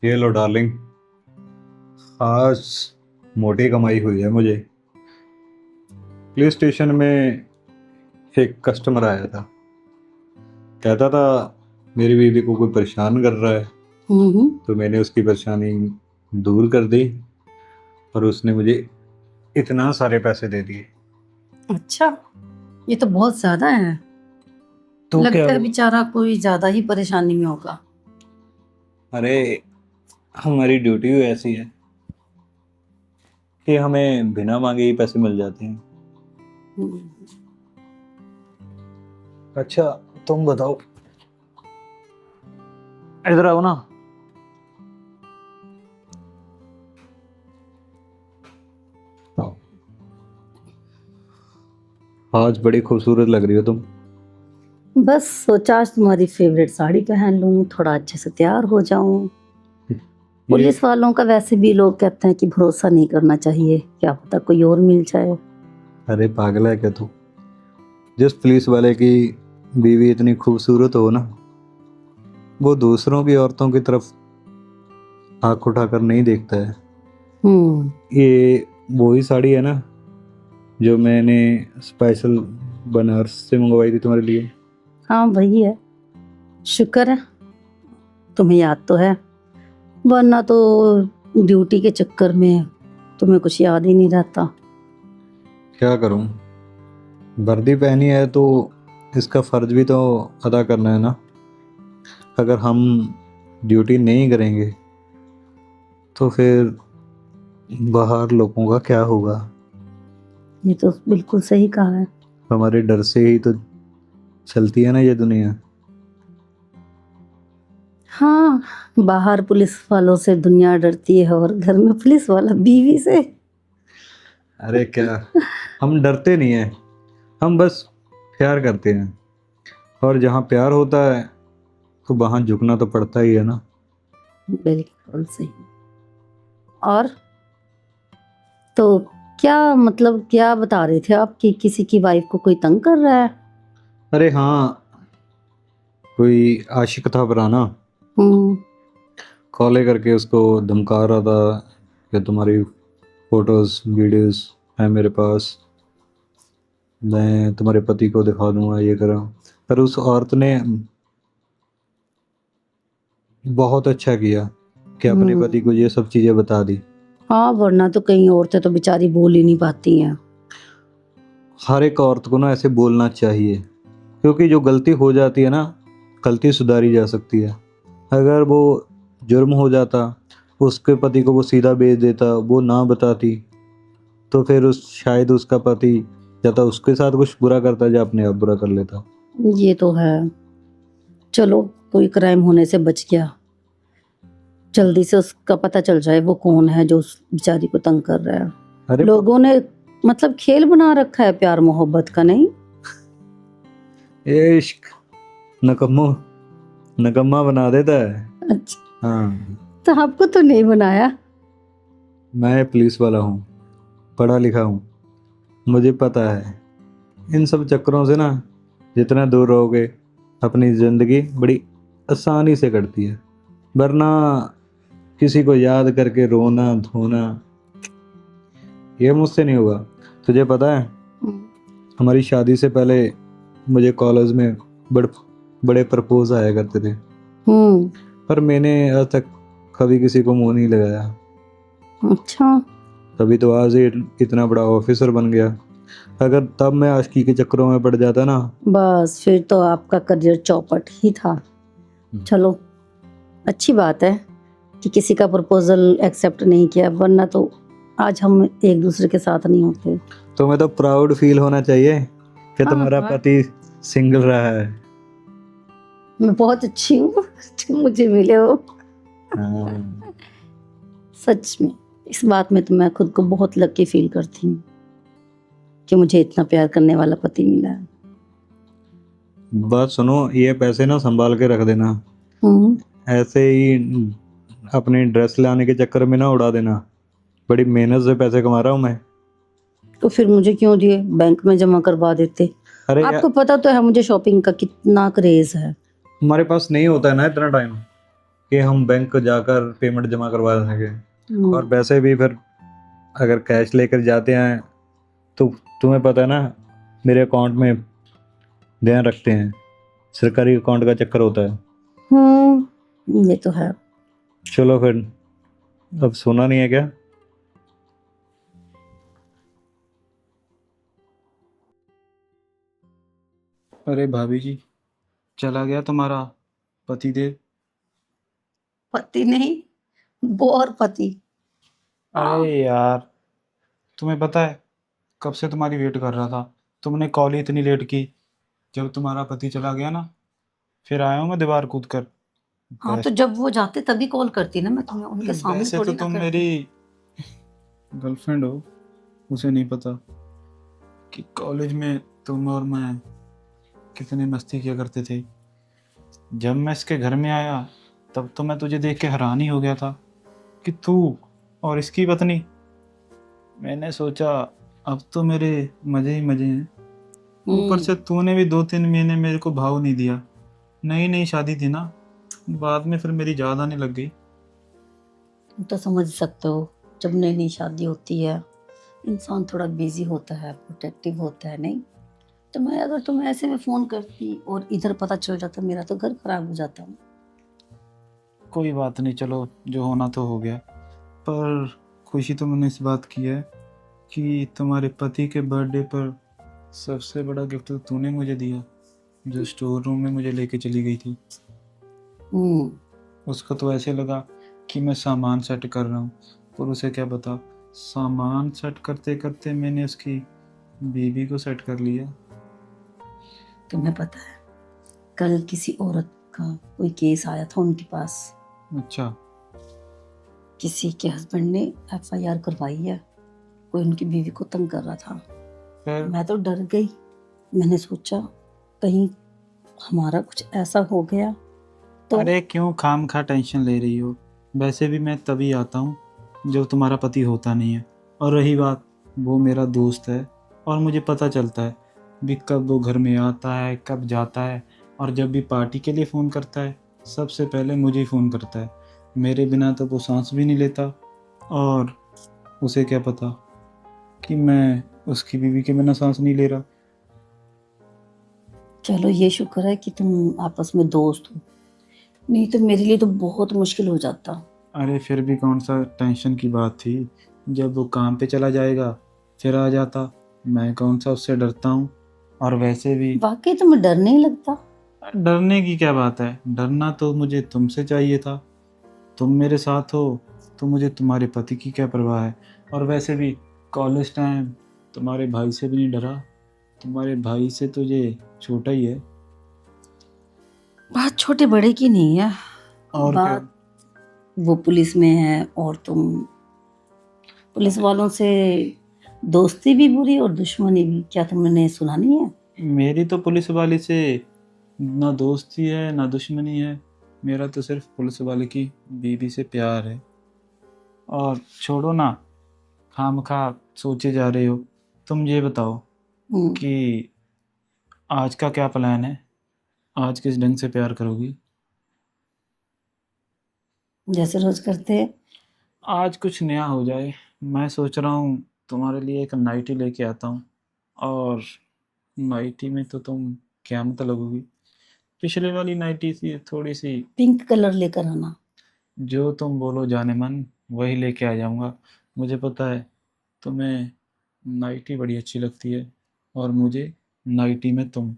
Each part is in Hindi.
ये लो डार्लिंग, आज मोटी कमाई हुई है मुझे। पुलिस स्टेशन में एक कस्टमर आया था, कहता था मेरी बीवी को कोई परेशान कर रहा है। तो मैंने उसकी परेशानी दूर कर दी और उसने मुझे इतना सारे पैसे दे दिए। अच्छा, ये तो बहुत ज्यादा है। तो क्या लगता है बेचारा कोई ज्यादा ही परेशानी में होगा। अरे, हमारी ड्यूटी ही ऐसी है कि हमें बिना मांगे ही पैसे मिल जाते हैं। हम्म, अच्छा, तुम बताओ, इधर आओ ना। आज बड़ी खूबसूरत लग रही हो तुम। बस सोचा आज तुम्हारी फेवरेट साड़ी पहन लूं, थोड़ा अच्छे से तैयार हो जाऊं। ये पुलिस वालों का वैसे भी लोग कहते हैं कि भरोसा नहीं करना चाहिए, क्या पता कोई और मिल जाए। अरे पागल है क्या तू? जिस पुलिस वाले की बीवी इतनी खूबसूरत हो ना, वो दूसरों की औरतों की तरफ आंख उठाकर नहीं देखता है। हम्म। ये वही साड़ी है ना जो मैंने स्पेशल बनारस से मंगवाई थी तुम्हारे लिए। हाँ वही है। शुक्र है तुम्हें याद तो है, वरना तो ड्यूटी के चक्कर में तुम्हें कुछ याद ही नहीं रहता। क्या करूं, वर्दी पहनी है तो इसका फर्ज भी तो अदा करना है ना। अगर हम ड्यूटी नहीं करेंगे तो फिर बाहर लोगों का क्या होगा? ये तो बिल्कुल सही कहा है। हमारे डर से ही तो चलती है ना ये दुनिया। हाँ, बाहर पुलिस वालों से दुनिया डरती है और घर में पुलिस वाला बीवी से। अरे क्या, हम डरते नहीं हैं, हम बस प्यार करते हैं। और जहाँ प्यार होता है तो वहाँ झुकना तो पड़ता ही है ना। बिल्कुल सही। और तो क्या मतलब क्या बता रहे थे आप कि किसी की वाइफ को कोई तंग कर रहा है? अरे हाँ, कोई आशिक था पुराना, हम्म। कॉल करके उसको धमका रहा था कि तुम्हारी फोटोज वीडियोस है मेरे पास, मैं तुम्हारे पति को दिखा दूंगा, ये करा। पर उस औरत ने बहुत अच्छा किया कि अपने पति को ये सब चीज़ें बता दी। हाँ, वरना तो कई औरतें तो बेचारी बोल ही नहीं पाती हैं। हर एक औरत को ना ऐसे बोलना चाहिए, क्योंकि जो गलती हो जाती है ना, गलती सुधारी जा सकती है। अगर वो जुर्म हो जाता, उसके पति को वो सीधा भेज देता, वो ना बताती, तो फिर उस शायद उसका पति या तो उसके साथ कुछ बुरा करता या अपने आप बुरा कर लेता। ये तो है। चलो, कोई क्राइम होने से बच गया। जल्दी से उसका पता चल जाए वो कौन है जो उस बेचारी को तंग कर रहा है। अरे लोगों ने मतलब खेल बना रखा है प्यार मोहब्बत का, नहीं? ये इश्क नकम्मो नकम्मा बना देता है। अच्छा, हाँ, तो आपको तो नहीं बनाया। मैं पुलिस वाला हूँ, पढ़ा लिखा हूँ, मुझे पता है इन सब चक्करों से ना जितना दूर रहोगे अपनी ज़िंदगी बड़ी आसानी से कटती है। वरना किसी को याद करके रोना धोना, ये मुझसे नहीं होगा। तुझे पता है, हमारी शादी से पहले मुझे कॉलेज में बड़े बड़े प्रपोज आया करते थे, हम्म। पर मैंने आज तक कभी किसी को मुंह नहीं लगाया। अच्छा। तभी तो आज ये इतना बड़ा ऑफिसर बन गया। अगर तब मैं आशिकी के चक्करों में पड़ जाता ना। बस फिर तो आपका करियर चौपट ही था। चलो, अच्छी बात है कि किसी का प्रपोजल एक्सेप्ट नहीं किया, वरना तो आज हम एक दूसरे के साथ नहीं होते। तो मैं तो प्राउड फील होना चाहिए कि हाँ तुम्हारा हाँ, पति सिंगल रहा है। मैं बहुत अच्छी हूँ जो मुझे मिले हो। हाँ। सच में, इस बात में तो मैं खुद को बहुत लकी फील करती हूँ कि मुझे इतना प्यार करने वाला पति मिला है। बात सुनो, ये पैसे ना संभाल के रख देना, हम्म। ऐसे ही अपनी ड्रेस लाने के चक्कर में ना उड़ा देना। बड़ी मेहनत से पैसे कमा रहा हूँ मैं। तो फिर मुझे क्यों दिए, बैंक में जमा करवा देते। अरे यार, आपको पता तो है मुझे शॉपिंग का कितना क्रेज है। हमारे पास नहीं होता है ना इतना टाइम। कि हम बैंक को जाकर पेमेंट जमा करवा सकें। और हम्म, वैसे भी फिर अगर कैश लेकर जाते हैं तो तुम्हें पता है ना, मेरे अकाउंट में ध्यान रखते हैं, सरकारी अकाउंट का चक्कर होता है। ये तो है। चलो फिर, अब सोना नहीं है क्या? अरे भाभी जी, चला गया तुम्हारा पतिदेव। पति नहीं, वो और पति। अरे यार, तुम्हें पता है कब से तुम्हारी वेट कर रहा था। तुमने कॉल ही इतनी लेट की। जब तुम्हारा पति चला गया ना, फिर आया हूँ मैं दीवार कूद कर। हाँ, तो वैसे जब वो जाते तभी कॉल करती ना मैं तुम्हें, उनके सामने वैसे थोड़ी तो ना तुम करती। मेरी गर्लफ्रेंड हो, उसे नहीं पता कि कॉलेज में तुम और मैं कितनी मस्ती किया करते थे। जब मैं इसके घर में आया तब तो मैं तुझे देख के हैरान ही हो गया था कि तू और इसकी पत्नी। मैंने सोचा अब तो मेरे मजे ही मजे हैं। ऊपर से तूने भी 2-3 महीने मेरे को भाव नहीं दिया। नई नई शादी थी ना, बाद में फिर मेरी याद आने लग गई। तुम तो समझ सकते हो, जब नई नई शादी होती है इंसान थोड़ा बिजी होता है, प्रोटेक्टिव होता है, नहीं? तो मैं, अगर तुम ऐसे में फोन करती और इधर पता चल जाता, मेरा तो घर खराब हो जाता। कोई बात नहीं, चलो जो होना तो हो गया। पर खुशी तो मैंने इस बात की है कि तुम्हारे पति के बर्थडे पर सबसे बड़ा गिफ्ट तो तूने मुझे दिया, जो स्टोर रूम में मुझे लेके चली गई थी। हम्म, उसको तो ऐसे लगा कि मैं सामान सेट कर रहा हूँ, पर उसे क्या पता सामान सेट करते करते मैंने उसकी बीवी को सेट कर लिया। तुम्हें पता है कल किसी औरत का कोई केस आया था उनके पास। अच्छा। किसी के हस्बैंड ने एफआईआर करवाई है, कोई उनकी बीवी को तंग कर रहा था। फिर मैं तो डर गई, मैंने सोचा कहीं हमारा कुछ ऐसा हो गया तो। अरे क्यों खाम खा टेंशन ले रही हो। वैसे भी मैं तभी आता हूँ जब तुम्हारा पति होता नहीं है। और रही बात, वो मेरा दोस्त है और मुझे पता चलता है भी कब वो घर में आता है कब जाता है। और जब भी पार्टी के लिए फ़ोन करता है सबसे पहले मुझे ही फ़ोन करता है। मेरे बिना तो वो सांस भी नहीं लेता। और उसे क्या पता कि मैं उसकी बीवी के बिना सांस नहीं ले रहा। चलो ये शुक्र है कि तुम आपस में दोस्त हो, नहीं तो मेरे लिए तो बहुत मुश्किल हो जाता। अरे फिर भी कौन सा टेंशन की बात थी। जब वो काम पे चला जाएगा फिर आ जाता। मैं कौन सा उससे डरता हूँ। और वैसे भी वाकई तुम्हें डर नहीं लगता? डरने की क्या बात है, डरना तो मुझे तुमसे चाहिए था। तुम मेरे साथ हो तो मुझे तुम्हारे पति की क्या परवाह है। और वैसे भी कॉलेज टाइम तुम्हारे भाई से भी नहीं डरा। तुम्हारे भाई से तो ये छोटा ही है। बात छोटे बड़े की नहीं है, और क्या। बात वो पुलिस में है और तुम। पुलिस वालों से दोस्ती भी बुरी और दुश्मनी भी, क्या तुमने सुना नहीं है? मेरी तो पुलिस वाले से ना दोस्ती है ना दुश्मनी है। मेरा तो सिर्फ पुलिस वाले की बीवी से प्यार है। और छोड़ो ना, खामखा सोचे जा रहे हो। तुम ये बताओ हम्म, कि आज का क्या प्लान है। आज किस ढंग से प्यार करोगी। जैसे रोज करते हैं। आज कुछ नया हो जाए। मैं सोच रहा हूँ तुम्हारे लिए एक नाइटी लेके आता हूँ। और नाइटी में तो तुम क़यामत लगोगी। पिछले वाली नाइटी सी थोड़ी सी, पिंक कलर लेकर आना। जो तुम बोलो जाने मन वही लेके आ जाऊंगा। मुझे पता है तुम्हें नाइटी बड़ी अच्छी लगती है और मुझे नाइटी में तुम।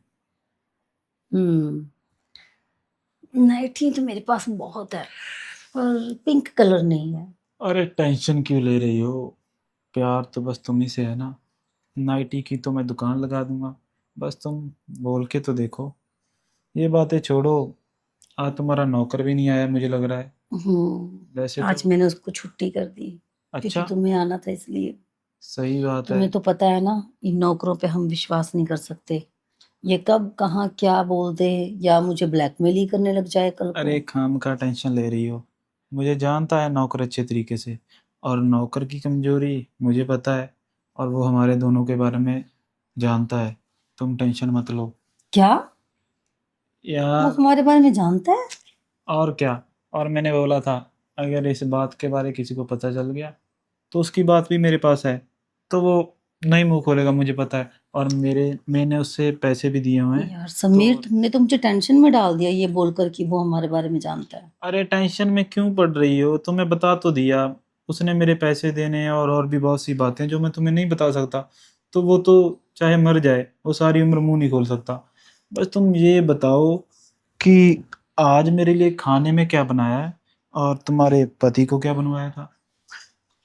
हम्म, नाइटी तो मेरे पास बहुत है पर पिंक कलर नहीं है। अरे टेंशन क्यों ले रही हो। प्यार तो बस तुम ही से है ना। नाइटी की तो मैं दुकान लगा दूंगा। बस तुम बोल के तो देखो। ये बातें छोड़ो। आज तुम्हारा नौकर भी नहीं आया मुझे लग रहा है। वैसे तो आज मैंने उसको छुट्टी कर दी क्योंकि अच्छा, तुम्हें आना था इसलिए। सही बात है। तुम्हें तो पता है ना, इन नौकरों पे हम विश्वास नहीं कर सकते। ये कब कहाँ क्या बोल दे, या मुझे ब्लैकमेल ही करने लग जाए कल को। अरे खाम का टेंशन ले रही हो। मुझे जानता है नौकर अच्छे तरीके से। और नौकर की कमजोरी मुझे पता है। और वो हमारे दोनों के बारे में जानता है। तुम टेंशन मत लो क्या? वो यार। हमारे बारे में जानता है? और क्या। और मैंने बोला था अगर इस बात के बारे किसी को पता चल गया तो उसकी बात भी मेरे पास है, तो वो नहीं मुंह खोलेगा, मुझे पता है। और मैंने उससे पैसे भी दिए हुए हैं। यार समीर, तो तुमने तो मुझे टेंशन में डाल दिया ये बोलकर कि वो हमारे बारे में जानता है। अरे टेंशन में क्यों पड़ रही हो, तुम्हें बता तो दिया। उसने मेरे पैसे देने हैं और भी बहुत सी बातें जो मैं तुम्हें नहीं बता सकता। तो वो तो चाहे मर जाए, वो सारी उम्र मुंह नहीं खोल सकता। बस तुम ये बताओ कि आज मेरे लिए खाने में क्या बनाया है और तुम्हारे पति को क्या बनवाया था।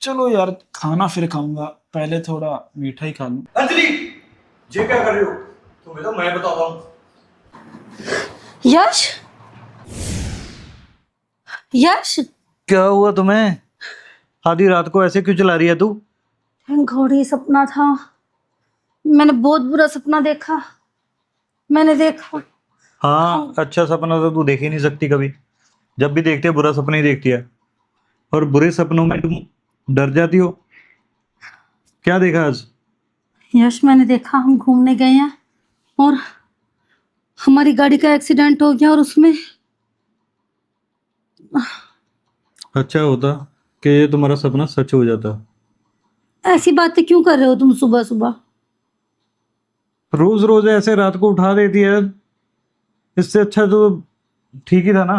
चलो यार, खाना फिर खाऊंगा, पहले थोड़ा मीठा ही खा लूं। अंजलि, ये क्या कर रही हो? तुम्हें तो मैं बताता हूँ। यश, यश, क्या हुआ तुम्हें? आधी रात को ऐसे क्यों चला रही है तू? थैंक गॉड ये सपना था। मैंने बहुत बुरा सपना देखा। मैंने देखा। हाँ, अच्छा सपना तो तू देख ही नहीं सकती कभी। जब भी देखती है बुरा सपना ही देखती है, और बुरे सपनों में तुम डर जाती हो। क्या देखा आज? यश, मैंने देखा हम घूमने गए हैं और हमारी गाड़ी का एक्सीडेंट हो गया और उसमें अच्छा होता कि ये तुम्हारा सपना सच हो जाता। ऐसी बातें क्यों कर रहे हो तुम सुबह सुबह? रोज रोज ऐसे रात को उठा देती है, इससे अच्छा तो ठीक ही था ना।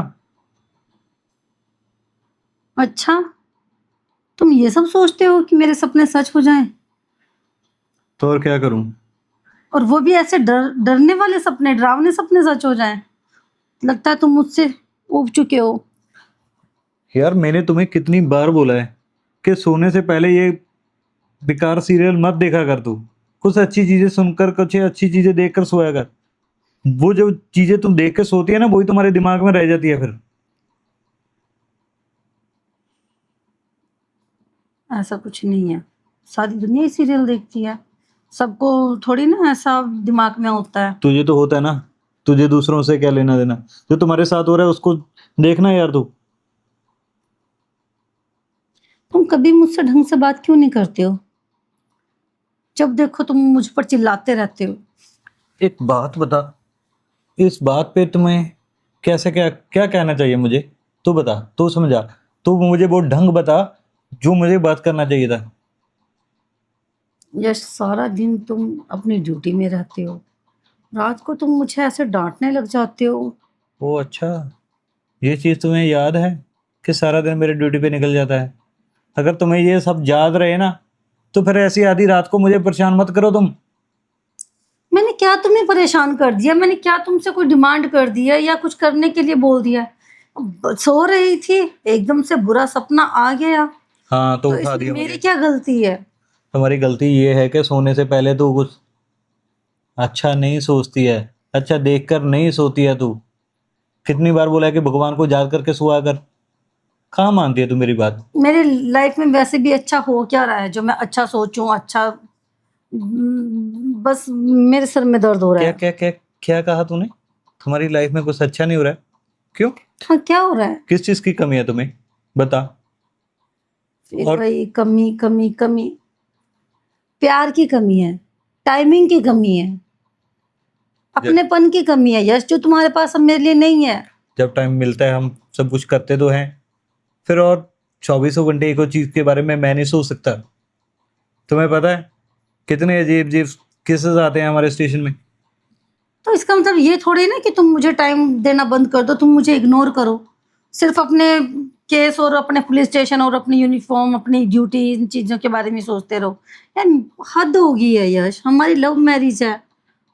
अच्छा, तुम ये सब सोचते हो कि मेरे सपने सच हो जाएं? तो और क्या करूं? और वो भी ऐसे डरने वाले सपने, डरावने सपने सच हो जाएं? लगता है तुम मुझसे ऊब चुके हो। यार मैंने तुम्हें कितनी बार बोला है कि सोने से पहले ये बेकार सीरियल मत देखा कर। तू कुछ अच्छी चीजें सुनकर, कुछ अच्छी चीजें देखकर सोया कर। वो जो चीजें तुम देख के सोती है ना, वही तुम्हारे दिमाग में रह जाती है फिर। ऐसा कुछ नहीं है, सारी दुनिया ही सीरियल देखती है, सबको थोड़ी ना ऐसा दिमाग में होता है। तुझे तो होता है ना, तुझे दूसरों से क्या लेना देना? जो तुम्हारे साथ हो रहा है उसको देखना यार तू। तुम कभी मुझसे ढंग से बात क्यों नहीं करते हो? जब देखो तुम मुझ पर चिल्लाते रहते हो। एक बात बता, इस बात पे तुम्हें कैसे क्या क्या कहना चाहिए मुझे? तू बता, तू समझा, तू मुझे वो ढंग बता जो मुझे बात करना चाहिए था। यश, सारा दिन तुम अपनी ड्यूटी में रहते हो, रात को तुम मुझे ऐसे डांटने लग जाते हो। ओ अच्छा, ये चीज़ तुम्हें याद है कि सारा दिन मेरे ड्यूटी पे निकल जाता है? अगर तुम्हें ये सब याद रहे ना, तो फिर ऐसी आधी रात को मुझे परेशान मत करो तुम। मैंने क्या तुम्हें परेशान कर दिया? मैंने क्या तुमसे कोई डिमांड कर दिया या कुछ करने के लिए बोल दिया? सो रही थी, एकदम से बुरा सपना आ गया, हाँ तो तो उठा इसमें दिया मेरी मुझे। क्या गलती है? तुम्हारी गलती ये है कि सोने से पहले तू कुछ अच्छा नहीं सोचती है, अच्छा देखकर नहीं सोती है तू। कितनी बार बोला है कि भगवान को याद करके सोया कर, कहाँ मानती है तू मेरी बात? मेरे लाइफ में वैसे भी अच्छा हो क्या रहा है जो मैं अच्छा सोचूं? अच्छा, बस मेरे सर में दर्द हो रहा क्या है। क्या क्या क्या कहा तूने? तुम्हारी लाइफ में कुछ अच्छा नहीं हो रहा है? क्यों? हाँ, क्या हो रहा है? किस चीज की कमी है तुम्हें, बता। फिर और वही कमी कमी कमी। प्यार की कमी है, टाइमिंग की कमी है, अपनेपन की कमी है यश, जो तुम्हारे पास अब मेरे लिए नहीं है। जब टाइम मिलता है हम सब कुछ करते तो हैं, फिर और 24 घंटे एक और चीज के बारे में मैं नहीं सोच सकता? तुम्हें पता है कितने अजीब अजीब केसेस आते हैं हमारे स्टेशन में? तो इसका मतलब ये थोड़ी ना कि तुम मुझे टाइम देना बंद कर दो, तुम मुझे इग्नोर करो, सिर्फ अपने केस और अपने पुलिस स्टेशन और अपनी यूनिफॉर्म, अपनी ड्यूटी, इन चीज़ों के बारे में सोचते रहो। यार हद हो गई है यश, हमारी लव मैरिज है,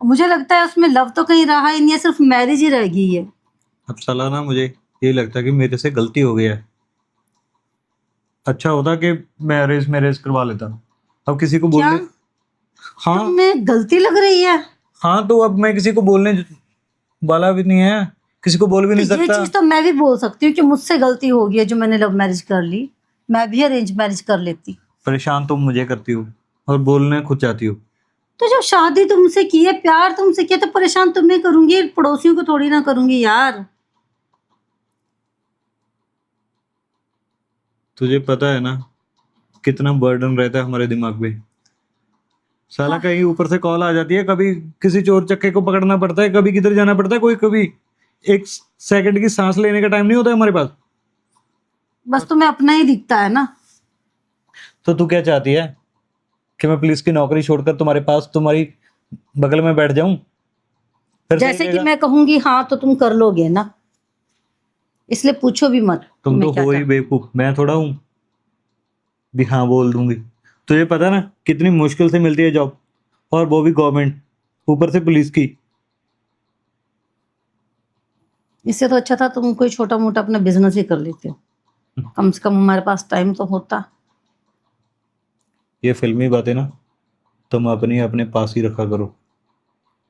मुझे लगता है उसमें लव तो कहीं रहा ही नहीं है, सिर्फ मैरिज ही रह गई है। अब साला ना मुझे ये लगता है कि मेरे से गलती हो गई है। अच्छा होता कि मैं अरेंज मैरिज करवा लेता। अब किसी को क्या बोलने, हाँ तुम्हें गलती लग रही है? हाँ, तो अब मैं किसी को बोलने वाला भी नहीं है, किसी को बोल भी तो नहीं ये सकता। चीज़ तो मैं भी बोल सकती हूँ कि मुझसे गलती हो गई है जो मैंने लव मैरिज कर ली, मैं भी अरेंज मैरिज कर लेती। परेशान तुम मुझे करती हो और बोलने खुद चाहती हो। तो जब शादी तुमसे की है, प्यार तुमसे किया, तो परेशान तुम्हें करूंगी, पड़ोसियों को थोड़ी ना करूंगी यार। तुझे पता है ना कितना बर्डन रहता है हमारे दिमाग पे? साला कहीं ऊपर से कॉल आ जाती है, कभी किसी चोर चक्के को पकड़ना पड़ता है, कभी किधर जाना पड़ता है, कोई कभी एक सेकंड की सांस लेने का टाइम नहीं होता है हमारे पास। बस तुम्हें अपना ही दिखता है ना। तो तू क्या चाहती है कि मैं पुलिस की नौकरी छोड़कर तुम्हारे पास तुम्हारी बगल में बैठ जाऊं? फिर सही जैसे कि रहेगा? मैं कहूंगी हाँ तो तुम कर लोगे ना, इसलिए पूछो भी मत तुम तो तुम्हें क्या हो ही चाहते। बेवकूफ, मैं थोड़ा हूँ भी हाँ बोल दूंगी। तुझे पता ना कितनी मुश्किल से मिलती है जॉब, और वो भी गवर्नमेंट, ऊपर से पुलिस की। इससे तो अच्छा था तुम कोई छोटा मोटा अपना बिजनेस ही कर लेते हो, कम से कम हमारे पास टाइम तो होता। ये फिल्मी बातें ना तुम अपनी अपने पास ही रखा करो,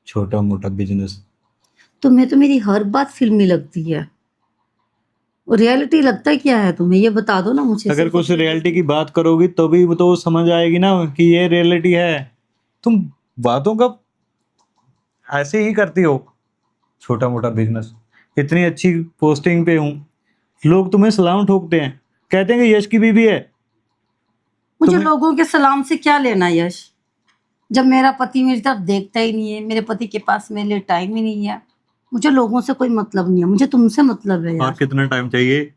छोटा मोटा बिजनेस। तुम्हें तो मेरी हर बात फिल्मी लगती है, रियलिटी लगता है क्या है तुम्हें, ये बता दो ना मुझे अगर सिर्फ कुछ अपनी रियलिटी की जिंदगी। बात करोगी तो भी तो समझ आएगी ना कि ये रियलिटी है। तुम बातों का ऐसे ही करती हो, छोटा मोटा बिजनेस। इतनी अच्छी पोस्टिंग पे हूँ, लोग तुम्हें सलाम ठोकते हैं, कहते हैं कि यश की बीवी है। मुझे तुम्हें लोगों के सलाम से क्या लेना यश, जब मेरा पति मेरी तरफ देखता ही नहीं है, मेरे पति के पास मेरे लिए टाइम ही नहीं है। मुझे लोगों से कोई मतलब नहीं है, मुझे तुमसे मतलब है और यार। कितना टाइम चाहिए?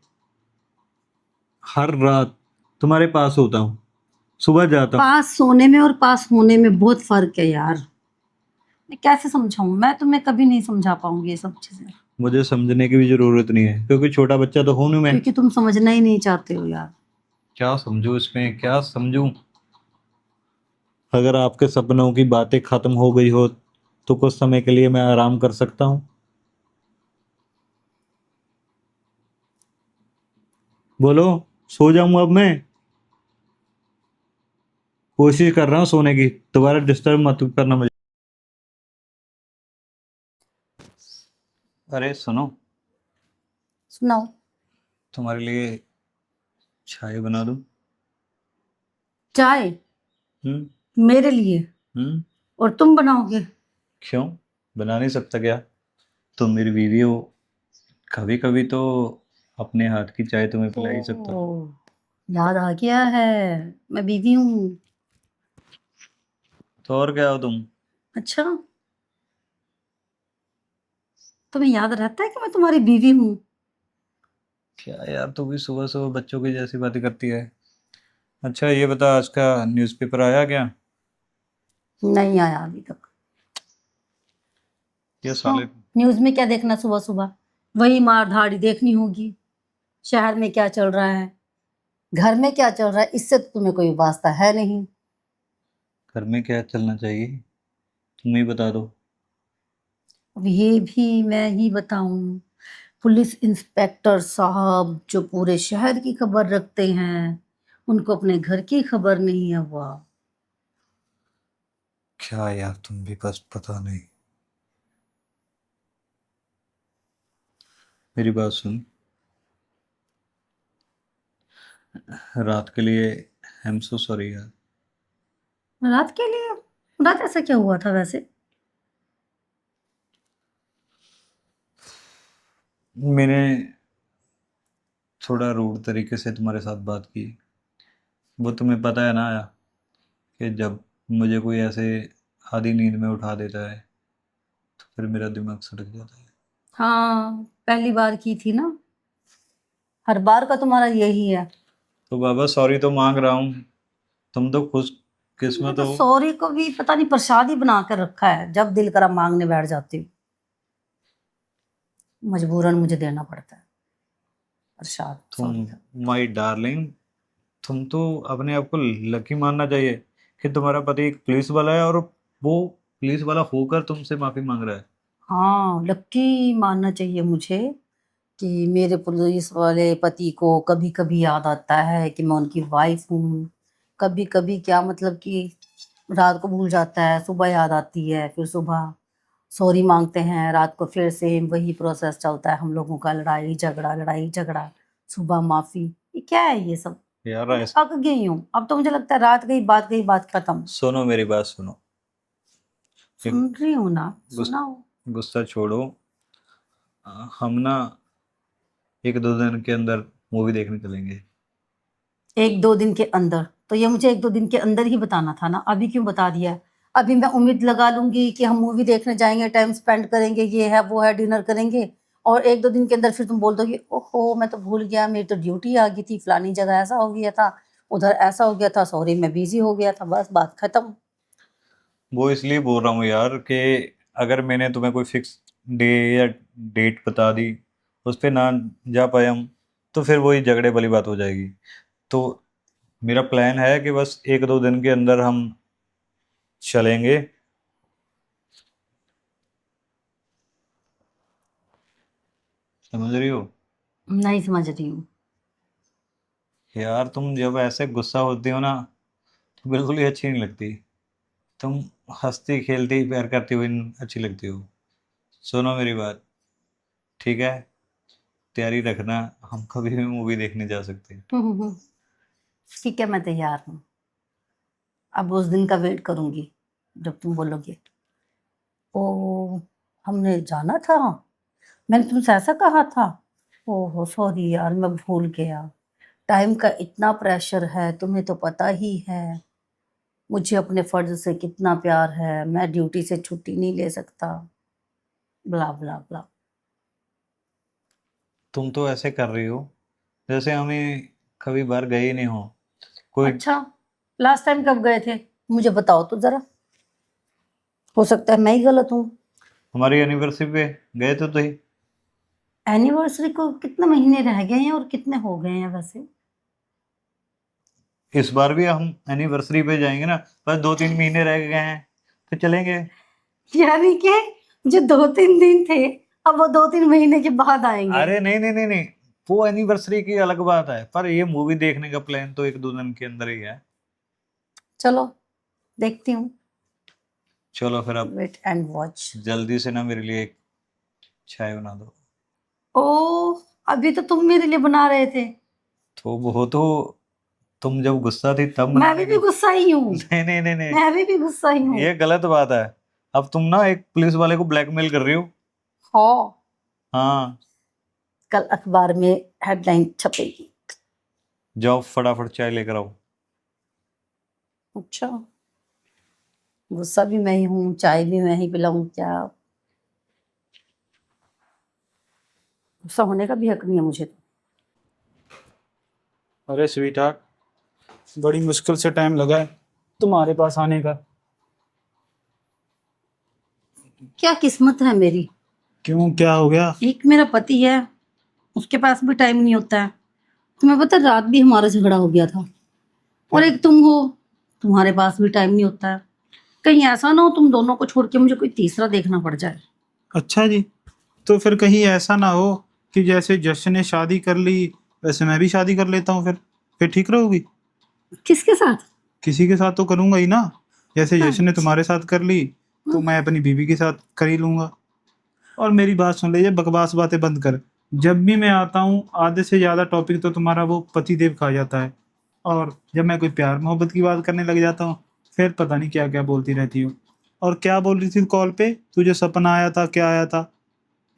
हर रात तुम्हारे पास होता हूँ, सुबह जाता हूँ। पास सोने में और पास होने में बहुत फर्क है यार, मैं कैसे समझाऊं, मैं तुम्हें कभी नहीं समझा पाऊंगी ये सब चीजें, मुझे समझने की भी जरूरत नहीं है, क्योंकि छोटा बच्चा तो हूं नहीं मैं। क्योंकि तुम समझना ही नहीं चाहते हो यार। क्या समझूं इसमें, क्या समझूं? अगर आपके सपनों की बातें खत्म हो गई हो तो कुछ समय के लिए मैं आराम कर सकता हूँ। बोलो, सो जाऊं अब मैं? कोशिश कर रहा हूँ सोने की, दोबारा डिस्टर्ब मत करना मुझे। अरे सुनो, सुनाओ। तुम्हारे लिए चाय बना दूं? चाय? हम्म। मेरे लिए? हम्म। और तुम बनाओगे? क्यों, बना नहीं सकता क्या? तुम मेरी बीवी हो, कभी कभी तो अपने हाथ की चाय तुम्हें पिला ही सकता हूँ। ओ, याद आ गया है, मैं बीवी हूँ। तो और क्या हो तुम? अच्छा, तुम्हें याद रहता है कि मैं तुम्हारी बीवी हूँ? क्या यार, तू भी सुबह सुबह बच्चों की जैसी बातें करती है। अच्छा ये बता, आज का न्यूज़पेपर आया क्या? नहीं आया अभी तक। ये क्यों, साले। न्यूज में क्या देखना सुबह सुबह, वही मार धाड़ी देखनी होगी। शहर में क्या चल रहा है, घर में क्या चल रहा है, इससे तो तुम्हें कोई वास्ता है नहीं। घर में क्या चलना चाहिए, तुम ही बता दो। अब ये भी मैं ही बताऊं? पुलिस इंस्पेक्टर साहब जो पूरे शहर की खबर रखते हैं, उनको अपने घर की खबर नहीं है। वाह, क्या यार, तुम भी बस पता नहीं। मेरी बात सुन, रात के लिए आई एम सो सॉरी यार। रात के लिए? रात ऐसा क्या हुआ था वैसे? मैंने थोड़ा रूड तरीके से तुम्हारे साथ बात की। वो तुम्हें पता है ना कि जब मुझे कोई ऐसे आधी नींद में उठा देता है तो फिर मेरा दिमाग सटक जाता है। हाँ, पहली बार की थी ना, हर बार का तुम्हारा यही है। तो बाबा सॉरी तो मांग रहा हूँ, तुम तो खुश तुमने किस्मत तो हो। सॉरी को भी पता नहीं प्रसाद ही बना कर रखा है, जब दिल करा मांगने बैठ जाती हूँ, मजबूरन मुझे देना पड़ता है प्रसाद तुम सॉरी का। माय डार्लिंग, तुम तो अपने आप को लकी मानना चाहिए कि तुम्हारा पति एक पुलिस वाला है, और वो पुलिस वाला होकर तुमसे माफी मांग रहा है। हाँ, लक्की मानना चाहिए मुझे कि मेरे पुलिस वाले पति को कभी कभी याद आता है कि मैं उनकी वाइफ हूँ। कभी कभी क्या मतलब कि रात को भूल जाता है, सुबह याद आती है, फिर सुबह सॉरी मांगते हैं, रात को फिर से वही प्रोसेस चलता है हम लोगों का, लड़ाई झगड़ा, सुबह माफी। ये क्या है ये सब? यार मैं पक गई हूँ, अब तो मुझे लगता है रात गई बात खत्म। सुनो मेरी बात सुनो। एक सुन रही हूँ ना, गुस, सुनाओ। गुस्सा छोड़ो। हम ना एक दो दिन के अंदर मूवी देखने चलेंगे। एक दो दिन के अंदर? तो ये मुझे एक दो दिन के अंदर ही बताना था ना, अभी क्यों बता दिया है? अभी मैं उम्मीद लगा लूंगी कि हम मूवी देखने जाएंगे, टाइम स्पेंड करेंगे, ये है वो है, डिनर करेंगे, और 1-2 दिन के अंदर फिर तुम बोल दोगे ओहो मैं तो भूल गया, मेरी तो ड्यूटी आ गई थी, फलानी जगह ऐसा हो गया था, उधर ऐसा हो गया था, सॉरी मैं बिजी हो गया था, बस बात खत्म। वो इसलिए बोल रहा हूँ यार कि अगर मैंने तुम्हें कोई फिक्स डे या डेट बता दी, उस पे ना जा पाए हम, तो फिर वही झगड़े वाली बात हो जाएगी। तो मेरा प्लान है कि बस 1-2 दिन के अंदर हम चलेंगे। समझ रही हो? नहीं समझ रही हूँ। यार तुम जब ऐसे गुस्सा होती हो ना, तो बिल्कुल ही अच्छी नहीं लगती। तुम हंसती खेलती प्यार करती हुई अच्छी लगती हो। सुनो मेरी बात, ठीक है? तैयारी रखना, हम कभी भी मूवी देखने जा सकते हैं। हम्म। ठीक है मैं तैयार हूँ। अब उस दिन का वेट करूंगी जब तुम बोलोगे ओ हमने जाना था, मैंने तुमसे ऐसा कहा था। ओहो सॉरी यार मैं भूल गया, टाइम का इतना प्रेशर है तुम्हें तो पता ही है, मुझे अपने फर्ज से कितना प्यार है, मैं ड्यूटी से छुट्टी नहीं ले सकता, ब्ला ब्ला ब्ला। तुम तो ऐसे कर रही हो जैसे हमें कभी बाहर गए ही नहीं हो। कोई अच्छा लास्ट टाइम कब गए थे मुझे बताओ तो जरा, हो सकता है मैं ही गलत हूँ। हमारी एनिवर्सरी पे गए तो ही। एनिवर्सरी को कितने महीने रह गए हैं और कितने हो गए हैं वैसे? इस बार भी हम एनिवर्सरी पे जाएंगे ना, बस 2-3 महीने रह गए हैं तो चलेंगे। यानी कि जो 2-3 दिन थे अब वो 2-3 महीने के बाद आएंगे। अरे नहीं नहीं नहीं नहीं, वो एनिवर्सरी की अलग बात है, पर ये मूवी देखने का प्लान तो 1-2 दिन के अंदर ही है। चलो देखती हूँ, चलो फिर अब वेट एंड वॉच। जल्दी से ना मेरे लिए एक चाय बना दो। ओ अभी तो तुम मेरे लिए बना रहे थे। तो वो तो तुम जब गुस्सा थी तब मैं बनाने अभी भी के। गुस्सा ही हूँ, नहीं नहीं नहीं नहीं, मैं अभी भी गुस्सा ही हूँ। ये गलत बात है। अब तुम ना एक पुलिस वाले को ब्लैकमेल कर रही हो। हाँ हाँ, कल अखबार में हेडलाइन छपेगी। जाओ फटाफट चाय लेकर आओ। अच्छा गुस्सा भी मैं ही हूँ, चाय भी मैं ही पिलाऊं क्या? गुस्सा होने का भी हक नहीं है मुझे तो। अरे स्वीट हार्ट, बड़ी मुश्किल से टाइम लगा है तुम्हारे पास आने का। क्या किस्मत है मेरी, क्यों, क्या हो गया? एक मेरा पति है उसके पास भी टाइम नहीं होता है, तुम्हें पता है, रात भी हमारा झगड़ा हो गया था। और एक तुम हो, तुम्हारे पास भी टाइम नहीं होता है, कहीं ऐसा ना हो तुम दोनों को छोड़ के मुझे कोई तीसरा देखना पड़ जाए। अच्छा जी, तो फिर कहीं ऐसा ना हो कि जैसे जश्न ने शादी कर ली वैसे मैं भी शादी कर लेता हूँ, फिर ठीक रहोगी? किसके साथ? किसी के साथ तो करूंगा ही ना। जैसे हाँ, जश्न ने तुम्हारे साथ कर ली तो मैं अपनी बीवी के साथ कर ही लूंगा। और मेरी बात सुन लीजिए, बकवास बातें बंद कर। जब भी मैं आता हूँ आधे से ज्यादा टॉपिक तो तुम्हारा वो पति देव खा जाता है, और जब मैं कोई प्यार मोहब्बत की बात करने लग जाता हूँ फिर पता नहीं क्या क्या बोलती रहती हो। और क्या बोल रही थी कॉल पे, तुझे सपना आया था, क्या आया था?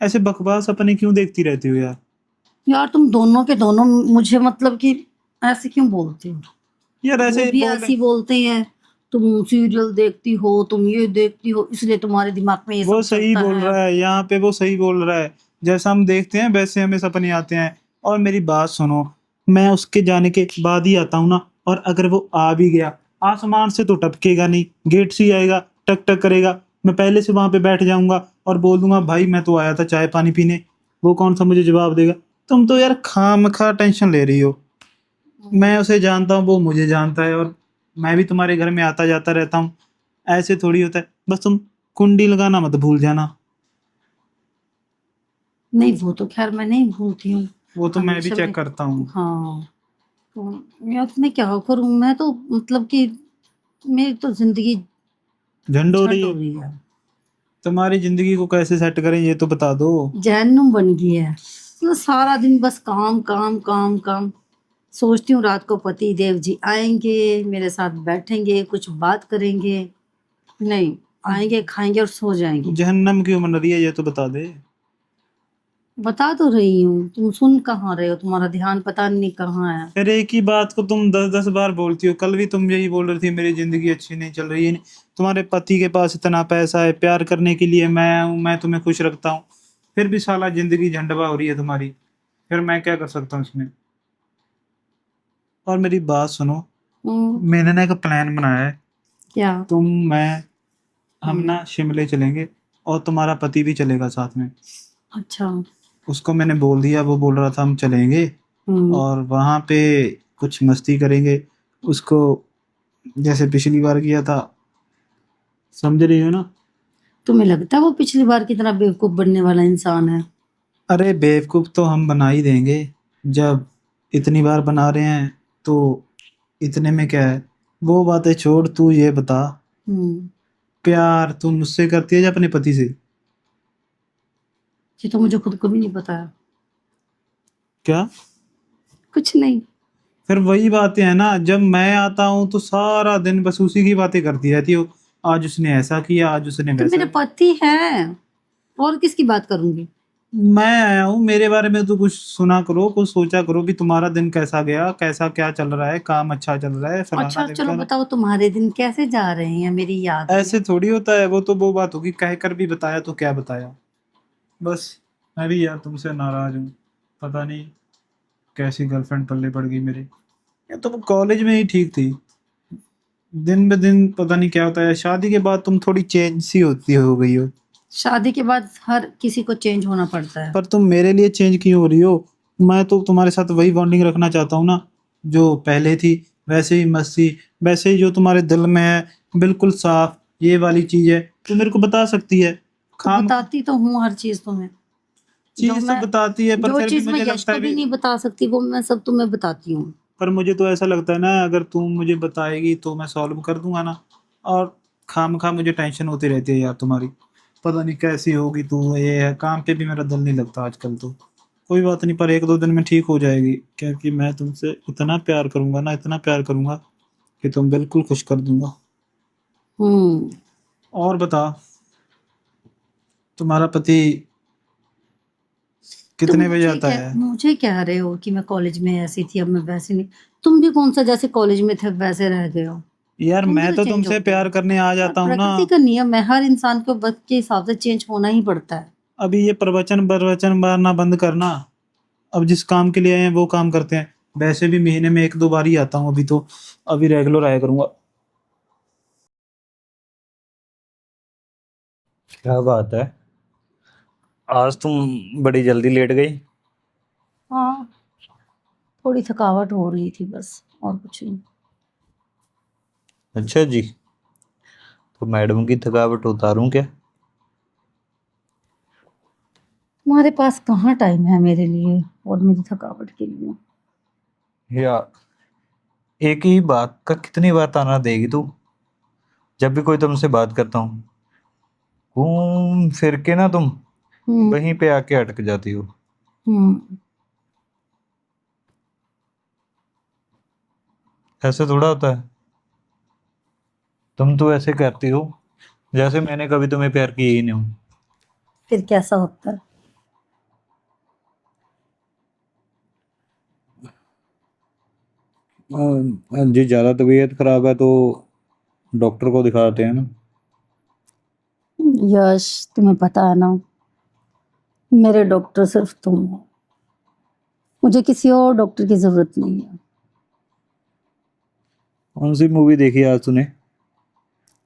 ऐसे बकवास सपने क्यों देखती रहती हो यार? यार तुम दोनों के दोनों मुझे मतलब कि ऐसे क्यों बोलते हो? यार वो ऐसे भी बोल ऐसे ही बोलते हैं, तुम सीरियल देखती हो, तुम ये देखती हो, इसलिए तुम्हारे दिमाग में ये वो सब सही चलता बोल है। रहा है, यहाँ पे वो सही बोल रहा है। जैसा हम देखते हैं वैसे हमें सपने आते हैं। और मेरी बात सुनो, मैं उसके जाने के बाद ही आता हूँ ना, और अगर वो आ भी गया आसमान से तो टपकेगा नहीं, गेट से ही आएगा, टक टक करेगा, मैं पहले से वहां पे बैठ जाऊंगा और बोल दूंगा भाई मैं तो आया था चाय पानी पीने। वो कौन सा मुझे जवाब देगा? तुम तो यार खामखा टेंशन ले रही हो। मैं उसे जानता हूँ, वो मुझे जानता है, और मैं भी तुम्हारे घर में आता जाता रहता हूँ। ऐसे थोड़ी होता है, बस तुम कुंडी लगाना मत भूल जाना। नहीं वो तो खैर मैं नहीं भूलती हूँ, वो तो मैं भी हमेशा चेक मैं। करता हूँ। हाँ तो यार मैं क्या करूँ, मैं तो मतलब कि मेरी तो जिंदगी झंड हो रही झंड है। हो रही है, तुम्हारी जिंदगी को कैसे सेट करें ये तो बता दो। जहन्नुम बन गई है, तो सारा दिन बस काम काम काम काम। सोचती हूँ रात को पति देव जी आएंगे मेरे साथ बैठेंगे कुछ बात करेंगे, नहीं, आएंगे खाएंगे और सो जाएंगे। जहन्नम क्यों बन रही है ये तो बता दे। बता तो रही हूँ, तुम सुन कहाँ रहे हो, तुम्हारा ध्यान पता नहीं कहाँ है। फिर एक ही बात को तुम 10-10 बार बोलती हो। कल भी तुम यही बोल रही थी मेरी जिंदगी अच्छी नहीं चल रही है। तुम्हारे पति के पास इतना पैसा है, प्यार करने के लिए मैं हूँ, मैं तुम्हें खुश रखता हूँ। फिर भी साला जिंदगी झंडवा हो रही है तुम्हारी, फिर मैं क्या कर सकता हूँ इसमें। और मेरी बात सुनो, मैंने ना एक प्लान बनाया है, क्या? तुम मैं हम ना शिमले चलेंगे और तुम्हारा पति भी चलेगा साथ में। अच्छा। उसको मैंने बोल दिया, वो बोल रहा था हम चलेंगे और वहाँ पे कुछ मस्ती करेंगे, उसको जैसे पिछली बार किया था, समझ रही हो ना। तुम्हें लगता है वो पिछली बार की तरह बेवकूफ बनने वाला इंसान है? अरे बेवकूफ तो हम बना ही देंगे, जब इतनी बार बना रहे हैं तो इतने में क्या है। वो बातें छोड़, तू ये बता, प्यार तू मुझसे करती है या अपने पति से? ये तो मुझे खुद को भी नहीं पता है। क्या? कुछ नहीं। फिर वही बातें हैं ना, जब मैं आता हूँ तो सारा दिन बस उसी की बातें करती रहती हो, आज उसने ऐसा किया, आज उसने तो वैसा मेरे किया। पति है, और किसकी बात करूंगी? मैं आया हूँ, मेरे बारे में तो कुछ सुना करो, कुछ सोचा करो भी तुम्हारा दिन कैसा गया, कैसा क्या चल रहा है, काम अच्छा चल रहा है, फलाना अच्छा चलो ढिमकाना। बताओ, तुम्हारे दिन कैसे जा रहे हैं मेरी याद में? ऐसे थोड़ी होता है, वो तो वो बात होगी, कह कर भी बताया तो क्या बताया। बस मैं भी यार तुमसे नाराज हूँ, पता नहीं कैसी गर्लफ्रेंड पल्ले पड़ गई मेरे। या तो वो कॉलेज में ही ठीक थी, दिन ब दिन पता नहीं क्या होता है, शादी के बाद तुम थोड़ी चेंज सी होती हो गई हो। शादी के बाद हर किसी को चेंज होना पड़ता है। पर तुम मेरे लिए चेंज क्यों हो रही हो? मैं तो तुम्हारे साथ वही बॉन्डिंग रखना चाहता हूँ ना, जो पहले थी, वैसे ही मस्ती, वैसे ही जो तुम्हारे दिल में है, बिल्कुल साफ, ये वाली चीज है तो मेरे को बता सकती है। तो खाम बताती तो हूँ हर चीज तुम्हें। जो चीज तो मैं बताती है, पर जो फिर भी चीज मैं मुझे यश लगता को है भी भी, नहीं बता सकती वो मैं सब तुम्हें बताती हूँ। पर मुझे तो ऐसा लगता है ना, अगर तुम मुझे बताएगी तो मैं सॉल्व कर दूंगा ना। और खाम खा मुझे टेंशन होती रहती है यार तुम्हारी, पता नहीं कैसी होगी तू, ये है, काम पे भी मेरा दिल नहीं लगता आजकल तो। कोई बात नहीं, पर एक दो दिन में ठीक हो जाएगी, क्योंकि मैं तुमसे इतना प्यार करूंगा ना, इतना प्यार करूंगा कि तुम बिल्कुल खुश कर दूंगा। हम्म। और बता, तुम्हारा पति तुम कितने बजे आता है? मुझे कह रहे हो कि मैं कॉलेज में ऐसी थी, अब मैं वैसी नहीं। तुम भी कौन सा जैसे कॉलेज में थे वैसे रह गए हो। यार तुम भी मैं तो तो चेंज तुमसे होते हो। प्यार करने आ और जाता हूँ ना। प्रकृति का नियम है, हर इंसान को वक्त के हिसाब से चेंज होना ही पड़ता है। अभी ये प्रवचन प्रवचन मारना बंद करना, अब जिस काम के लिए आए हैं वो काम करते हैं। वैसे भी महीने में एक दो बार ही आता हूँ अभी तो, अभी रेगुलर आया करूंगा। क्या बात है, आज तुम बड़ी जल्दी लेट गई। हाँ, थोड़ी थकावट हो रही थी बस, और कुछ नहीं। अच्छा जी, तो मैडम की थकावट उतारूं क्या? तुम्हारे पास कहाँ टाइम है मेरे लिए और मेरी थकावट के लिए? या एक ही बात का कितनी बार ताना देगी तू? जब भी कोई तुमसे बात करता हूँ, घूम फिर के ना तुम हम्म। वहीं पे आके अटक जाती हो। हम्म। ऐसे थोड़ा होता है। तुम तो ऐसे करती हो जैसे मैंने कभी तुम्हें प्यार किया ही नहीं हो। फिर कैसा होता है? जी ज़्यादा तबीयत खराब है तो डॉक्टर को दिखाते हैं ना। यश, तुम्हें पता है ना, मेरे डॉक्टर सिर्फ तुम हो। मुझे किसी और डॉक्टर की जरूरत नहीं है। कौन सी मूवी देखी आज तूने?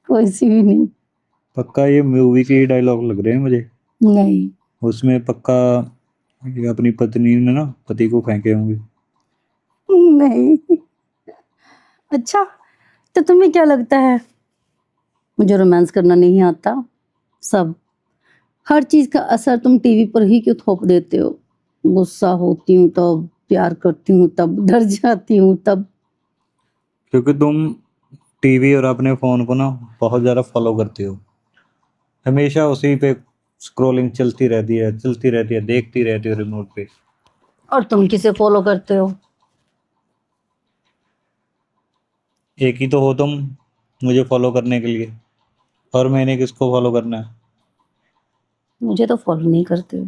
कोई सी भी नहीं। पक्का ये मूवी के डायलॉग लग रहे हैं मुझे। नहीं। उसमें पक्का ये अपनी पत्नी ने ना पति को फेंके होंगे। नहीं। अच्छा, तो तुम्हें क्या लगता है मुझे रोमांस करना नहीं आता? सब हर चीज का असर तुम टीवी पर ही क्यों थोप देते हो? गुस्सा होती हूँ तब, प्यार करती हूँ तब, डर जाती हूँ तब। क्योंकि तुम टीवी और अपने फोन को ना बहुत ज़्यादा फॉलो करती हो, हमेशा उसी पे स्क्रॉलिंग चलती रहती है, चलती रहती है, देखती रहती हो रिमोट पे। और तुम किसे फॉलो करते हो? एक ही तो हो तुम मुझे फॉलो करने के लिए, और मैंने किसको फॉलो करना है? मुझे तो फॉलो नहीं करते हो।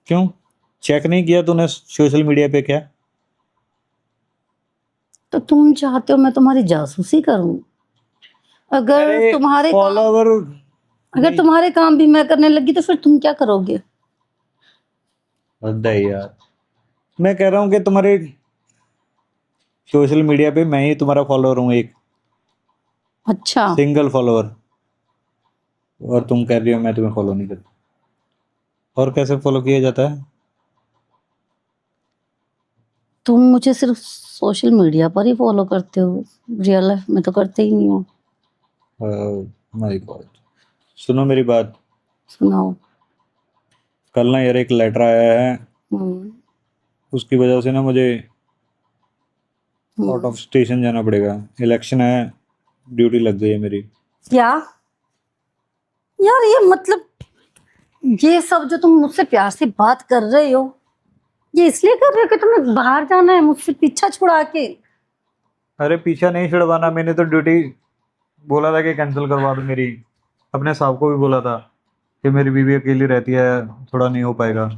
क्यों? चेक नहीं किया तूने सोशल मीडिया पे क्या? तो तुम चाहते हो मैं तुम्हारी जासूसी करूं? अगर अरे तुम्हारे काम फॉलोवर अगर नहीं। तुम्हारे काम भी मैं करने लगी तो फिर तुम क्या करोगे? हद है यार। मैं कह रहा हूँ कि तुम्हारे सोशल मीडिया पे मैं ही तुम्हारा फॉलोअर हूँ, एक अच्छा, सिंगल फॉलोअर, और तुम कह रही हो मैं तुम्हें फॉलो नहीं करता। और कैसे फॉलो किया जाता है? तुम मुझे सिर्फ सोशल मीडिया पर ही फॉलो करते हो, रियल लाइफ में तो करते ही नहीं हो। My God. सुनो मेरी बात। सुनाओ। कल ना यार एक लेटर आया है, हम्म। उसकी वजह से ना मुझे आउट हम्म। ऑफ स्टेशन जाना पड़ेगा। इलेक्शन है, ड्यूटी लग गई है मेरी। क्या यार, ये मतलब ये सब जो तुम मुझसे प्यार से बात कर रहे हो, ये इसलिए कर रहे हो कि तुम्हें बाहर जाना है मुझसे पीछा छुड़ा के? अरे पीछा नहीं छुड़वाना, मैंने तो ड्यूटी बोला था कि कैंसिल करवा दो मेरी। अपने साहब को भी बोला था कि मेरी बीवी अकेली रहती है, थोड़ा नहीं हो पाएगा।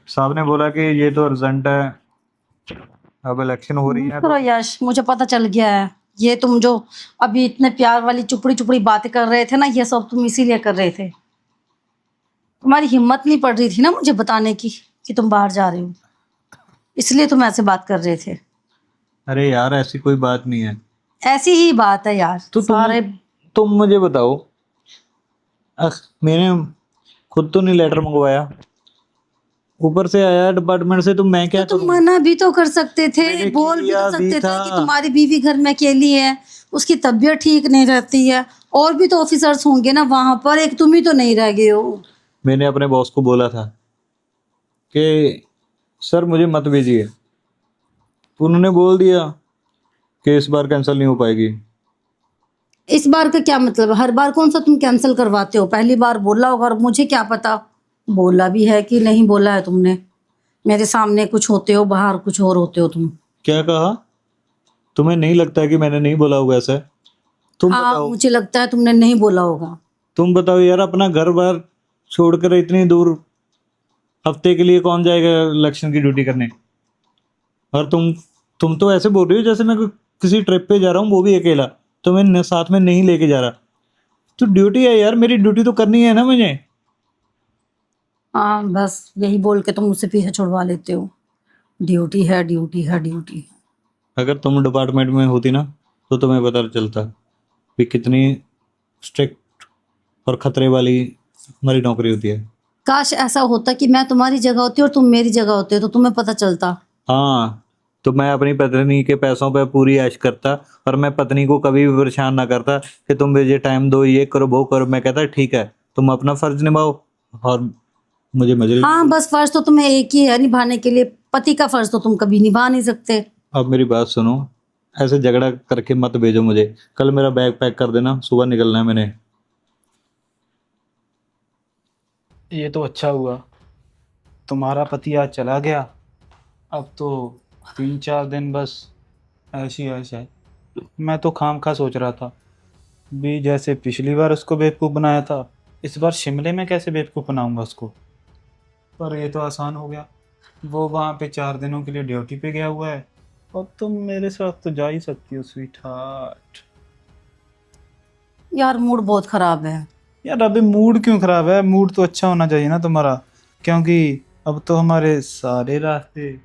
साहब ने बोला कि ये तो अर्जेंट है, अब इलेक्शन हो रही है करो तो। यश, मुझे पता चल गया है। ये तुम जो अभी इतने प्यार वाली चुपड़ी चुपड़ी बातें कर रहे थे ना, ये सब तुम इसीलिए कर रहे थे। तुम्हारी हिम्मत नहीं पड़ रही थी ना मुझे बताने की कि तुम बाहर जा रहे हो, इसलिए तुम ऐसे बात कर रहे थे। अरे यार ऐसी कोई बात नहीं है। ऐसी ही बात है यार, तो सारे। तुम मुझे बताओ। मैंने खुद तो नहीं लेटर मंगवाया, ऊपर से आया डिपार्टमेंट से, तो मैं तो क्या तुम करूं? मना भी तो कर सकते थे, मैंने बोल भी तो किया भी सकते था। थे कि तुम्हारी बीवी घर में अकेली है, उसकी तबीयत ठीक नहीं रहती है, और भी तो ऑफिसर्स होंगे ना वहां पर, एक तुम ही तो नहीं रह गए हो। मैंने अपने बॉस को बोला था कि सर मुझे मत भेजिए, उन्होंने बोल दिया कि इस बार कैंसिल नहीं हो पाएगी। इस बार का क्या मतलब? हर बार कौन सा तुम कैंसिल करवाते हो? पहली बार बोला होगा, और मुझे क्या पता बोला भी है कि नहीं बोला है तुमने। मेरे सामने कुछ होते हो, बाहर कुछ और होते हो तुम। क्या कहा? तुम्हें नहीं लगता है कि मैंने नहीं बोला होगा ऐसा? तुम हाँ, बताओ। मुझे लगता है तुमने नहीं बोला होगा। तुम बताओ यार, अपना घर बार छोड़कर इतनी दूर हफ्ते के लिए कौन जाएगा इलेक्शन की ड्यूटी करने? और तुम तो ऐसे बोल रही हो जैसे मैं किसी ट्रिप पे जा रहा हूँ, वो भी अकेला, तो मैं साथ में नहीं लेके जा रहा। तो ड्यूटी है यार, मेरी ड्यूटी तो करनी है ना मुझे। हाँ, बस यही बोल के तुम मुझसे पीछे छुड़वा लेते हो। ड्यूटी है, ड्यूटी है, ड्यूटी है। अगर तुम डिपार्टमेंट में होती ना, तो तुम्हें पता चलता कि कितनी स्ट्रिक्ट और खतरे वाली हमारी नौकरी होती है। काश ऐसा होता कि मैं तुम्हारी जगह होती और तुम मेरी जगह होते, तो तुम्हें पता चलता। हाँ, तो मैं अपनी पत्नी के पैसों पे पूरी ऐश करता, और मैं पत्नी को कभी भी परेशान ना करता कि तुम मुझे टाइम दो, ये करो वो करो। मैं कहता ठीक है, तुम अपना फर्ज निभाओ और मुझे मजे। हाँ, बस फर्ज तो तुम्हें एक ही है निभाने के लिए, पति का फर्ज तो तुम कभी निभा नहीं सकते। अब मेरी बात सुनो, ऐसे झगड़ा करके मत भेजो मुझे। कल मेरा बैग पैक कर देना, सुबह निकलना है मैंने। ये तो अच्छा हुआ, तुम्हारा पति आज चला गया। अब तो 3-4 दिन बस ऐसी ऐश है। मैं तो खामखा सोच रहा था भी, जैसे पिछली बार उसको बेवकूफ़ बनाया था, इस बार शिमले में कैसे बेवकूफ़ बनाऊंगा उसको। पर ये तो आसान हो गया, वो वहाँ पे 4 दिनों के लिए ड्यूटी पे गया हुआ है, और तुम मेरे साथ तो जा ही सकती हो स्वीट हार्ट। यार मूड बहुत खराब है। यार अभी मूड क्यों खराब है? मूड तो अच्छा होना चाहिए ना तुम्हारा, क्योंकि अब तो हमारे सारे रास्ते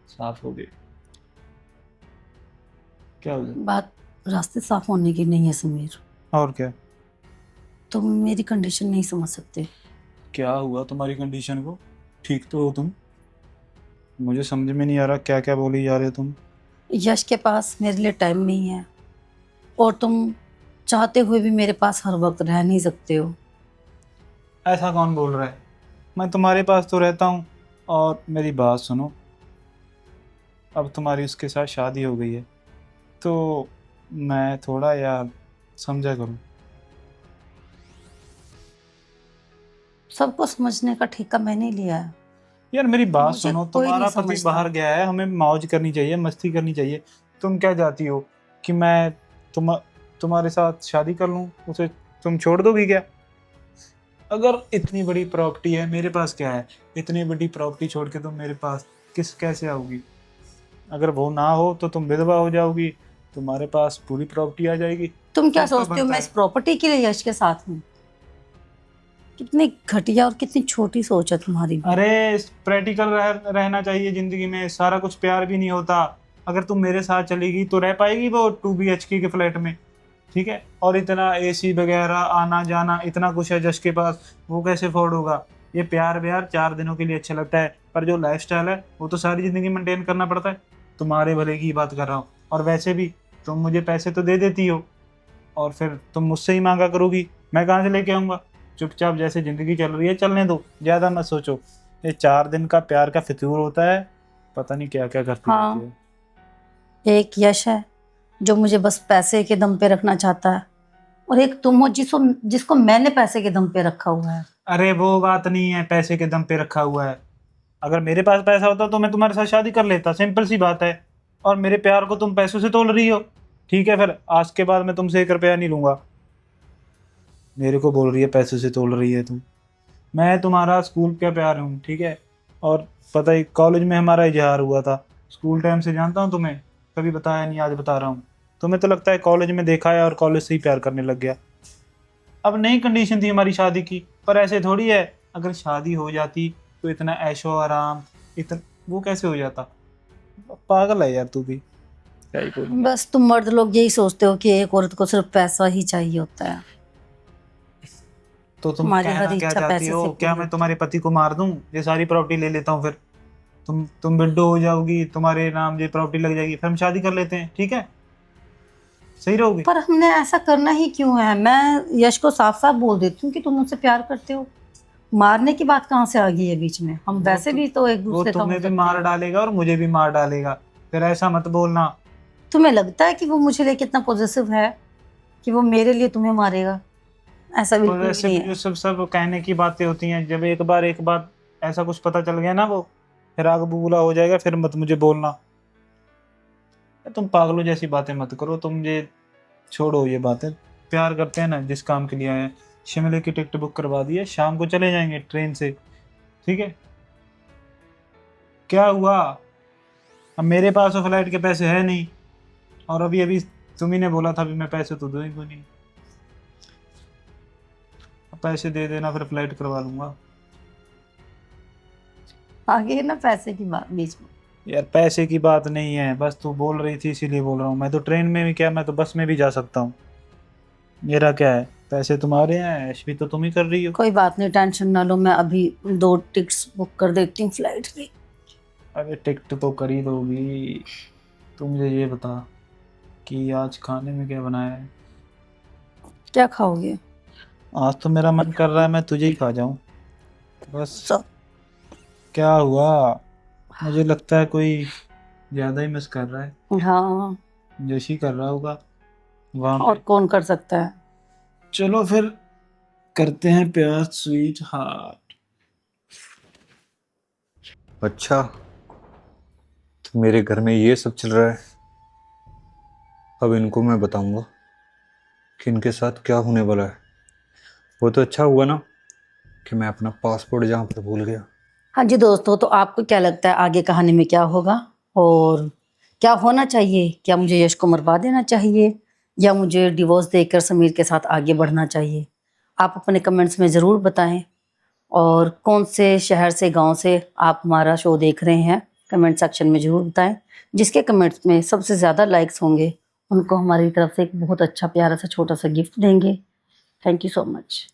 साफ हो गए। क्या हो गया? बात रास्ते साफ होने की नहीं है समीर, और क्या? तुम मेरी कंडीशन नहीं समझ सकते। क्या हुआ तुम्हारी कंडीशन को? ठीक तो हो तुम? मुझे समझ में नहीं आ रहा क्या क्या बोली जा रहे हो तुम। यश के पास मेरे लिए टाइम नहीं है, और तुम चाहते हुए भी मेरे पास हर वक्त रह नहीं सकते हो। ऐसा कौन बोल रहा है? मैं तुम्हारे पास तो रहता हूँ। और मेरी बात सुनो, अब तुम्हारी उसके साथ शादी हो गई है, तो मैं थोड़ा यार समझा करूँ। सबको समझने का ठेका मैंने लिया है। यार मेरी बात मुझे सुनो, कोई तुम्हारा नहीं पति समझता। बाहर गया है, हमें मौज करनी चाहिए, मस्ती करनी चाहिए। तुम क्या चाहती हो कि मैं तुम्हारे साथ शादी कर लूँ, उसे तुम छोड़ दोगी क्या? अगर इतनी बड़ी प्रॉपर्टी है, मेरे पास क्या है? इतनी बड़ी प्रॉपर्टी छोड़ के तुम मेरे पास कैसे आओगी? अगर वो ना हो तो तुम विधवा हो जाओगी, तुम्हारे पास पूरी प्रॉपर्टी आ जाएगी। तुम क्या फर्क तो सोचते हो बनता मैं है। इस प्रॉपर्टी के लिए यश के साथ हूँ? कितनी घटिया और कितनी छोटी सोच है तुम्हारी भी। अरे प्रैक्टिकल रहना चाहिए जिंदगी में, सारा कुछ प्यार भी नहीं होता। अगर तुम मेरे साथ चलेगी तो रह पाएगी वो 2 BHK के फ्लैट में, ठीक है? और इतना AC वगैरह आना जाना इतना कुछ है जश के पास, वो कैसे अफोर्ड होगा? ये प्यार व्यार 4 दिनों के लिए अच्छा लगता है, पर जो लाइफस्टाइल है वो तो सारी जिंदगी मेंटेन करना पड़ता है। तुम्हारे भले की बात कर रहा हूँ। और वैसे भी तुम मुझे पैसे तो दे देती हो, और फिर तुम मुझसे ही मांगा करोगी, मैं कहाँ से लेके आऊँगा? चुपचाप जैसे ज़िंदगी चल रही है चलने दो, ज़्यादा मत सोचो। ये 4 दिन का प्यार का फितूर होता है, पता नहीं क्या क्या करती हाँ। रहती है। एक यश है जो मुझे बस पैसे के दम पे रखना चाहता है, और एक तुम हो जिसको मैंने पैसे के दम पे रखा हुआ है। अरे वो बात नहीं है, पैसे के दम पे रखा हुआ है। अगर मेरे पास पैसा होता तो मैं तुम्हारे साथ शादी कर लेता, सिंपल सी बात है। और मेरे प्यार को तुम पैसों से तोल रही हो, ठीक है? फिर आज के बाद मैं तुमसे 1 रुपया नहीं लूँगा। मेरे को बोल रही है पैसों से तोल रही है तुम। मैं तुम्हारा स्कूल का प्यार हूँ, ठीक है? और पता ही कॉलेज में हमारा इजहार हुआ था, स्कूल टाइम से जानता हूँ तुम्हें, कभी बताया नहीं, आज बता रहा हूँ। तुम्हें तो लगता है कॉलेज में देखा है और कॉलेज से ही प्यार करने लग गया। अब नई कंडीशन थी हमारी शादी की, पर ऐसे थोड़ी है। अगर शादी हो जाती तो इतना ऐशो आराम, इतना वो कैसे हो जाता? पागल है यार तू भी, क्या ही बोलूं। बस तुम मर्द लोग यही सोचते हो कि एक औरत को सिर्फ पैसा ही चाहिए होता है। तो तुम तुम्हारी कहना हर क्या इच्छा चाहती पैसे हो? से क्या पूरी मैं तुम्हारे पति को मार दूं, ये सारी प्रॉपर्टी ले लेता हूँ? फिर तुम विडो हो जाओगी, तुम्हारे नाम ये प्रॉपर्टी लग जाएगी, फिर हम शादी कर लेते हैं, ठीक है? सही रहोगी? पर हमने ऐसा करना ही क्यों है? मैं यश को साफ साफ बोल देती हूँ कि तुम मुझसे प्यार करते हो। मारने की बात कहाँ से आ गई है बीच में? हम वैसे भी तो एक वो दूसरे का हो तुम्हें भी सकते मार हैं। डालेगा और मुझे भी मार डालेगा, फिर ऐसा मत बोलना। तुम्हें लगता है कि वो मुझे लिए कितना पॉजिटिव है कि वो मेरे लिए तुम्हें मारेगा? ऐसा तो बिल्कुल भी वैसे नहीं भी जो है। सब सब कहने की बातें होती हैं, जब एक बात ऐसा कुछ पता चल गया ना, वो फिर आग बबूला हो जाएगा, फिर मत मुझे बोलना। तुम पागलों जैसी बातें मत करो, तुम ये छोड़ो ये बातें। प्यार करते हैं ना, जिस काम के लिए आए हैं। शिमले की टिकट बुक करवा दी है, शाम को चले जाएंगे ट्रेन से, ठीक है? क्या हुआ? अब मेरे पास तो फ्लाइट के पैसे है नहीं, और अभी अभी तुम्ही ने बोला था भी मैं पैसे तो दूंगा नहीं। अब पैसे दे देना, फिर फ्लाइट करवा लूंगा। आगे है ना पैसे की बात बीच में। यार पैसे की बात नहीं है, बस तू बोल रही थी इसीलिए बोल रहा हूँ। मैं तो ट्रेन में भी क्या, मैं तो बस में भी जा सकता हूँ। मेरा क्या है, पैसे तुम्हारे हैं, ऐश भी तो तुम ही कर रही हो। कोई बात नहीं, टेंशन ना लो, मैं अभी 2 टिकट्स बुक कर देती हूँ फ्लाइट की। अरे टिकट तो कर ही दोगी। तू मुझे ये बता कि आज खाने में क्या बनाया है? क्या खाओगे? आज तो मेरा मन कर रहा है मैं तुझे ही खा जाऊं बस। सब। क्या हुआ? मुझे लगता है कोई ज्यादा ही मिस कर रहा है। हाँ, जैसी कर रहा होगा वहां और पे। कौन कर सकता है? चलो फिर करते हैं प्यार, स्वीट हार्ट। अच्छा, तो मेरे घर में ये सब चल रहा है। अब इनको मैं बताऊंगा कि इनके साथ क्या होने वाला है। वो तो अच्छा हुआ ना कि मैं अपना पासपोर्ट जहाँ पर भूल गया। हाँ जी दोस्तों, तो आपको क्या लगता है आगे कहानी में क्या होगा और क्या होना चाहिए? क्या मुझे यश को मरवा देना चाहिए या मुझे डिवोर्स देकर समीर के साथ आगे बढ़ना चाहिए? आप अपने कमेंट्स में ज़रूर बताएं। और कौन से शहर से, गांव से आप हमारा शो देख रहे हैं, कमेंट सेक्शन में ज़रूर बताएं। जिसके कमेंट्स में सबसे ज़्यादा लाइक्स होंगे उनको हमारी तरफ से एक बहुत अच्छा प्यारा सा छोटा सा गिफ्ट देंगे। Thank you so much.